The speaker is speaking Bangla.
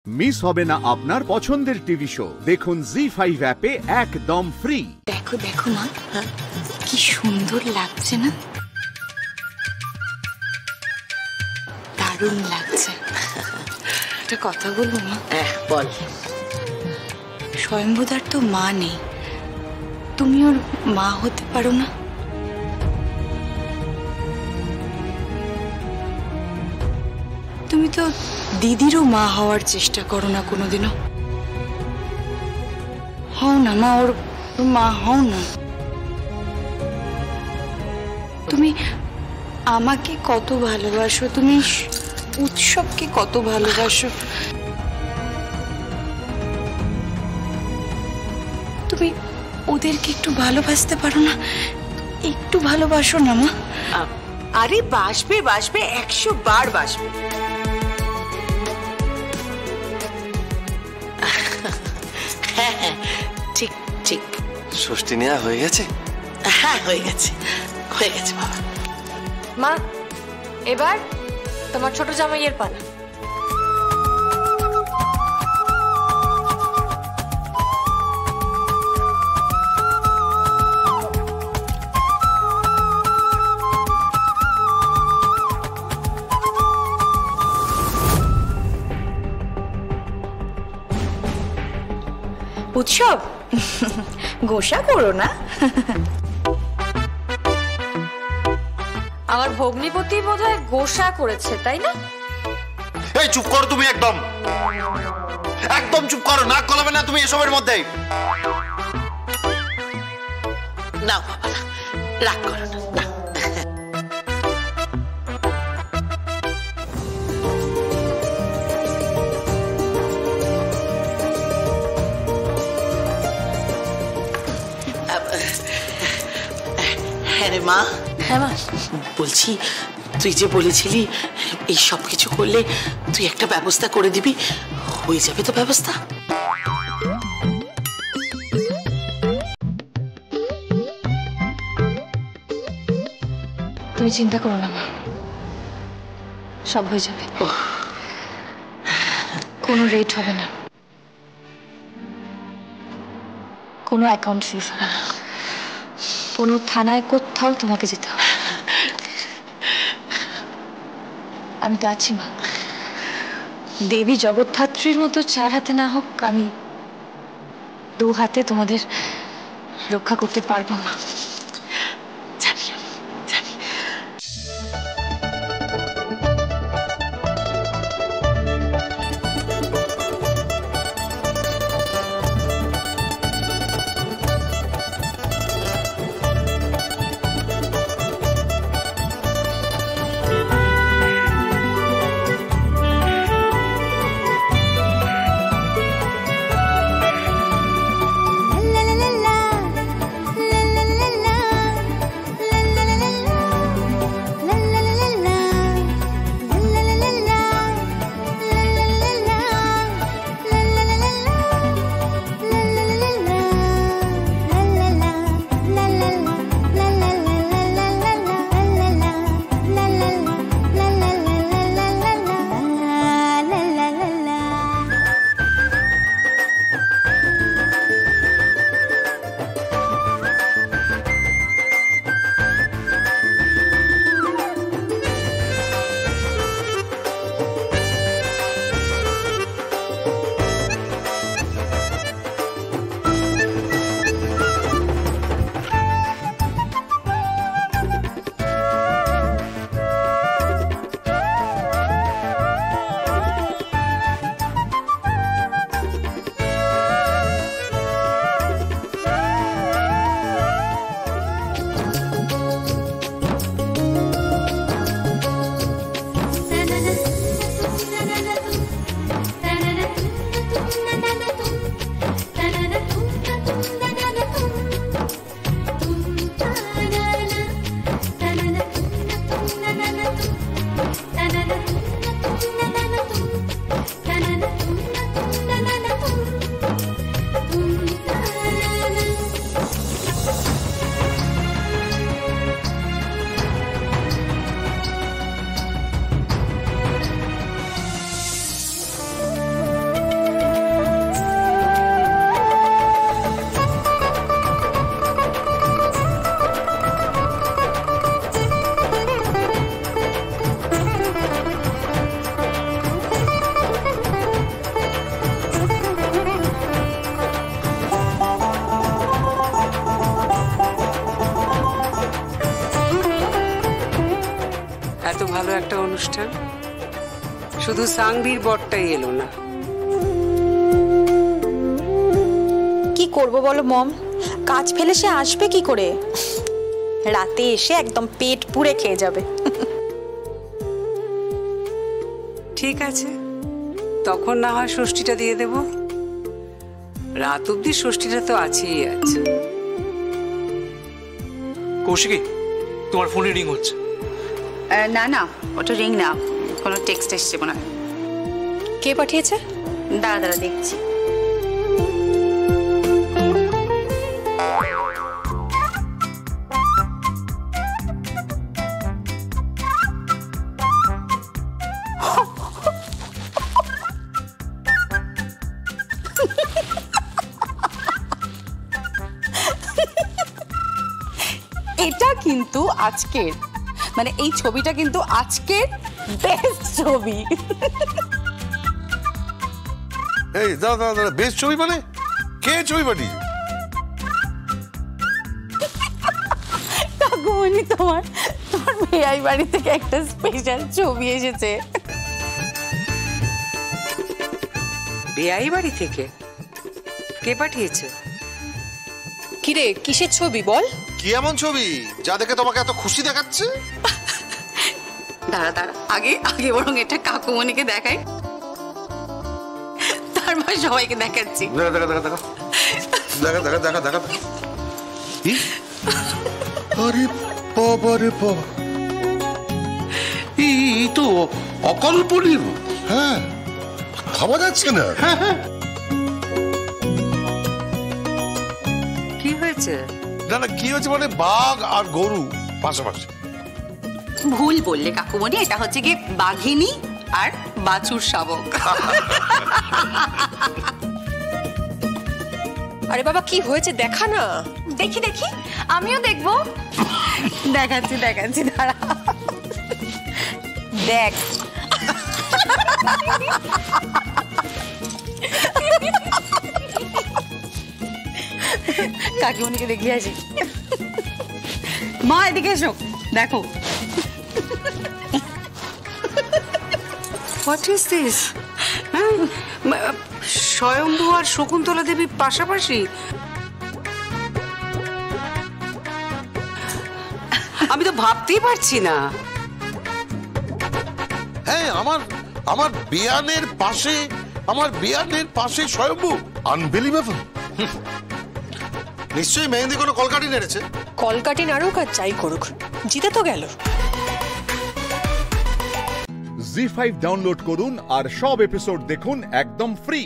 মিস হবে না আপনার পছন্দের টিভি শো। দেখুন জি5 অ্যাপে একদম ফ্রি। দেখো দেখো মা, কি সুন্দর লাগছে না? দারুণ লাগছে। একটা কথা বলবো মা? বল। স্বয়ম্ভুদার তো মা নেই, তুমি ওর মা হতে পারো না? তুমি তো দিদিরও মা হওয়ার চেষ্টা করো না কোনোদিনও। হও না মা, ওর মা হও না। তুমি আমাকে কত ভালোবাসো, তুমি উৎসবকে কত ভালোবাসো, তুমি ওদেরকে একটু ভালোবাসতে পারো না? একটু ভালোবাসো না মা। আরে বাসবে বাসবে, 100 বার বাসবে। হ্যাঁ হ্যাঁ, ঠিক ঠিক। ষষ্ঠী নেওয়া হয়ে গেছে? হ্যাঁ হয়ে গেছে, হয়ে গেছে বাবা। মা, এবার তোমার ছোট জামাইয়ের পালা। উৎসব গোসা করো না। আমার ভগ্নিপতি বোধহয় গোসা করেছে, তাই না? এই চুপ করো তুমি, একদম একদম চুপ করো, নাক গলাবে না তুমি এসবের মধ্যে। না বাবা না, রাগ করো না, না। হ্যাঁ রে মা। হ্যাঁ মা। বলছি, তুই যে বলেছিলি এই সব কিছু করলে তুই একটা ব্যবস্থা করে দিবি, হয়ে যাবে তো ব্যবস্থা? তুমি চিন্তা করো না মা, সব হয়ে যাবে। কোনো রেট হবে না, কোনো অ্যাকাউন্ট সিজ হবে না, কোনো থানায় কোথাও তোমাকে যেতে হবে। আমি তো আছি মা। দেবী জগদ্ধাত্রীর মতো 4 হাতে না হোক, আমি 2 হাতে তোমাদের রক্ষা করতে পারবো মা। La la la la la la la la অনুষ্ঠান, শুধু সাংবির বরটাই এলো না। কি করব বলো মম, কাজ ফেলে সে আসবে কি করে? রাতে এসে একদম পেট পুড়ে খেয়ে যাবে। ঠিক আছে, তখন না হয় ষষ্ঠীটা দিয়ে দেব। রাত অব্দি ষষ্ঠীটা তো আছেই আছে। কৌশিকী, তোমার ফোনে রিং হচ্ছে। না না, ওটা রিং না, কোনো টেক্সট এসছে মনে হয়। কে পাঠিয়েছে? দাঁড়া দাঁড়া দেখছি। এটা কিন্তু আজকের, মানে এই ছবিটা কিন্তু আজকের বেস্ট ছবি। এই দাঁড়া দাঁড়া দাঁড়া, বেশ ছবি মানে কে ছবি পাঠিয়েছে? কাকুমণি, তোমার বেয়াই বাড়ি থেকে একটা স্পেশাল ছবি এসেছে। বেয়াই বাড়ি থেকে? কে পাঠিয়েছে? কিরে, কিসের ছবি বল? কি এমন ছবি যা দেখে তোমাকে এত খুশি দেখাচ্ছে? দাঁড়া দাঁড়া, আগে আগে বরং এটা কাকুমণিকে দেখাই, তারপর সবাইকে দেখাচ্ছি। দেখা দেখা দেখা দেখা দেখা দেখা দেখা দেখা। কি? আরে বাবা রে বাবা, এই তো অকল্পনীয়। হ্যাঁ, ভাবা যাচ্ছে না। কি হয়েছে? না না, কি হয়েছে মানে বাঘ আর গরু পাশাপাশি। ভুল বললে কাকুমণি, এটা হচ্ছে গিয়ে বাঘিনী আর বাছুর শাবক। আরে বাবা, কি হয়েছে দেখা না। দেখি দেখি, আমিও দেখবো। দেখাচ্ছি দেখাচ্ছি, দাঁড়া দেখ। কাকিমণিকে দেখিয়ে আসি। মা এদিকে এসো, দেখো। What is this? স্বয়ম্ভু আর শকুন্তলা দেবী পাশাপাশি? আমি তো ভাবতেই পারছি না। হ্যাঁ, আমার বিয়ানের পাশে স্বয়ম্ভু। আনবিলিভেবল। নিশ্চয়ই মেহেন্দি কোনো কলকাঠি নেড়েছে। কলকাঠি নাড়ুক আর যাই করুক, জিতে তো গেল। জি5 ডাউনলোড করুন আর সব এপিসোড দেখুন একদম ফ্রি।